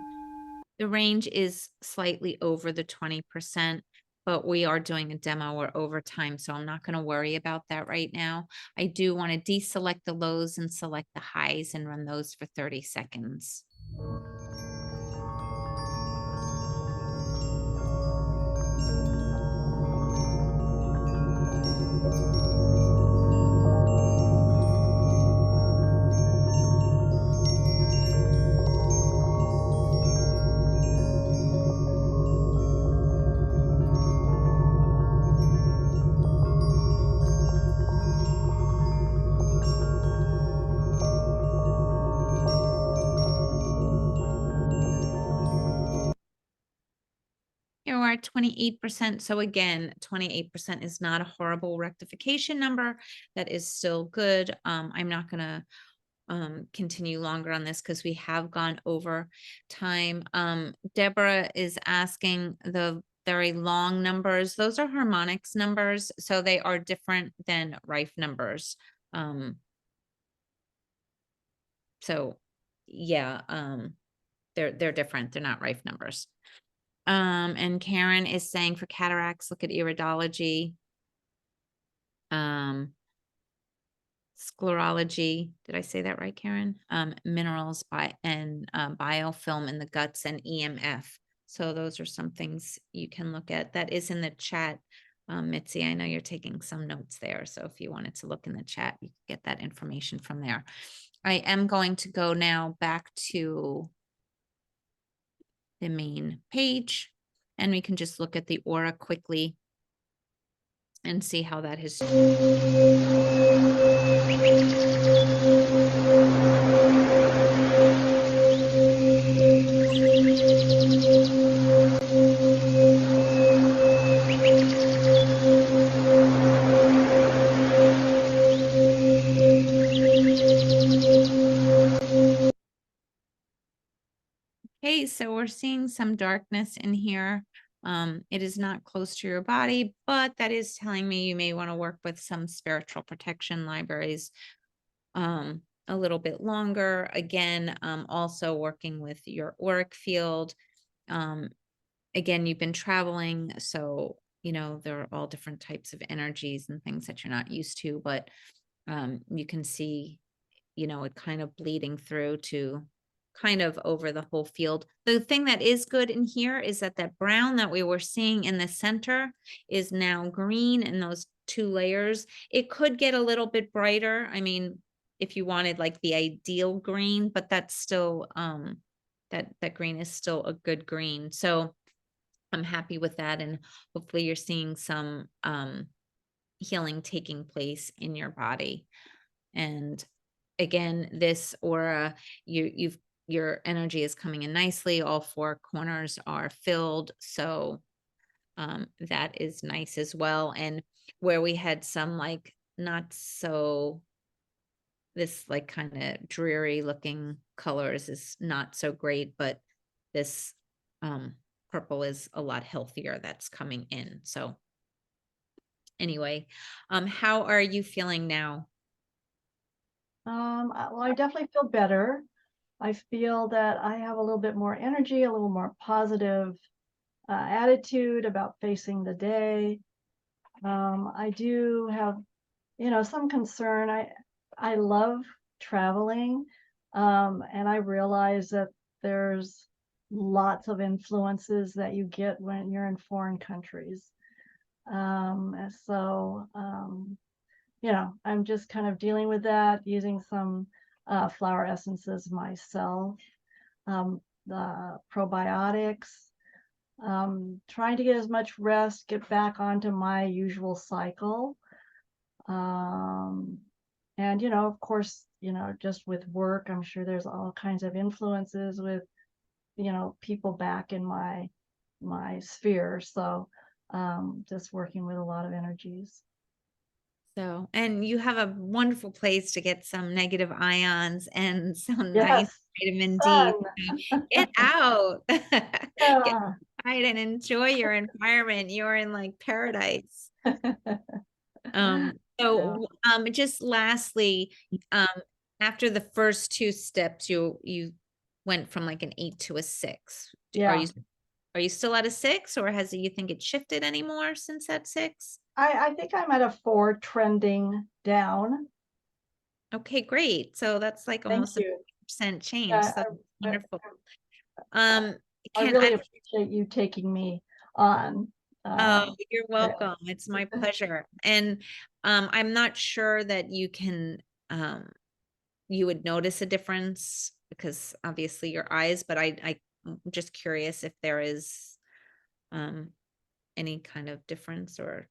The range is slightly over the 20%, but we are doing a demo or overtime, so I'm not going to worry about that right now. I do want to deselect the lows and select the highs and run those for 30 seconds. Here we are at 28%. So again, 28% is not a horrible rectification number. That is still good. I'm not going to continue longer on this because we have gone over time. Deborah is asking the very long numbers. Those are harmonics numbers, so they are different than Rife numbers. So yeah, they're different. They're not Rife numbers. And Karen is saying for cataracts, look at iridology. Sclerology, did I say that right, Karen? Minerals and biofilm in the guts and EMF. So those are some things you can look at. That is in the chat. Mitzi, I know you're taking some notes there. So if you wanted to look in the chat, you can get that information from there. I am going to go now back to the main page and we can just look at the aura quickly and see how that has. Okay, so we're seeing some darkness in here. It is not close to your body, but that is telling me you may want to work with some spiritual protection libraries a little bit longer. Again, also working with your auric field. again, you've been traveling, so, you know, there are all different types of energies and things that you're not used to, but you can see, you know, it kind of bleeding through to kind of over the whole field. The thing that is good in here is that that brown that we were seeing in the center is now green in those 2 layers. It could get a little bit brighter. I mean, if you wanted like the ideal green, but that's still that green is still a good green. So I'm happy with that, and hopefully you're seeing some healing taking place in your body. And again, this aura, your energy is coming in nicely. All 4 corners are filled, so that is nice as well. And where we had some like not so, this like kind of dreary looking colors is not so great, but this purple is a lot healthier that's coming in. So anyway, how are you feeling now? Well, I definitely feel better. I feel that I have a little bit more energy, a little more positive attitude about facing the day. I do have, some concern. I love traveling, and I realize that there's lots of influences that you get when you're in foreign countries. So, I'm just kind of dealing with that, using some flower essences myself, the probiotics, trying to get as much rest, get back onto my usual cycle. And, of course, just with work, I'm sure there's all kinds of influences with, people back in my sphere. So just working with a lot of energies. So, and you have a wonderful place to get some negative ions and some nice Yes, vitamin D. sun. So get out, get Yeah. outside and enjoy your environment. You're in like paradise. So, just lastly, after the first 2 steps, you went from like an 8 to a 6. Yeah. Are you still at a 6, or has you think it shifted anymore since that 6? I think I'm at a 4 trending down. Okay, great. So that's like Thank almost a you. 50% change. Yeah, So that's I, wonderful. I Can really I? appreciate you taking me on. Oh, you're Yeah. welcome. It's my pleasure. And I'm not sure that you would notice a difference because obviously your eyes, but I'm just curious if there is um any kind of difference or.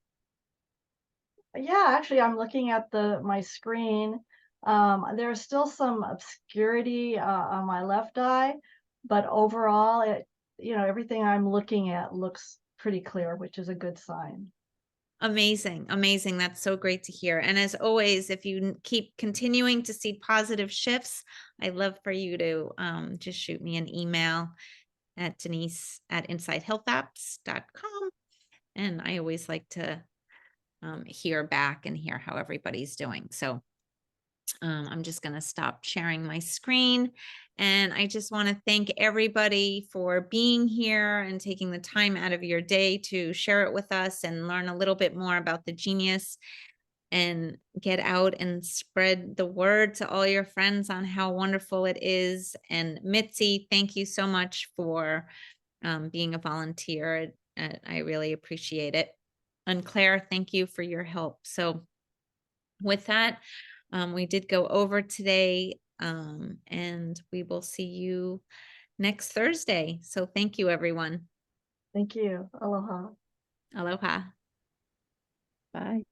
Yeah, actually, I'm looking at my screen. There's still some obscurity on my left eye, but overall, everything I'm looking at looks pretty clear, which is a good sign. Amazing. Amazing. That's so great to hear. And as always, if you keep continuing to see positive shifts, I'd love for you to just shoot me an email at denise@insidehealthapps.com. And I always like to hear back and hear how everybody's doing. So I'm just going to stop sharing my screen. And I just want to thank everybody for being here and taking the time out of your day to share it with us and learn a little bit more about the genius and get out and spread the word to all your friends on how wonderful it is. And Mitzi, thank you so much for being a volunteer. I really appreciate it. And Claire, thank you for your help. So with that, we did go over today, and we will see you next Thursday. So thank you, everyone. Thank you. Aloha. Aloha. Bye.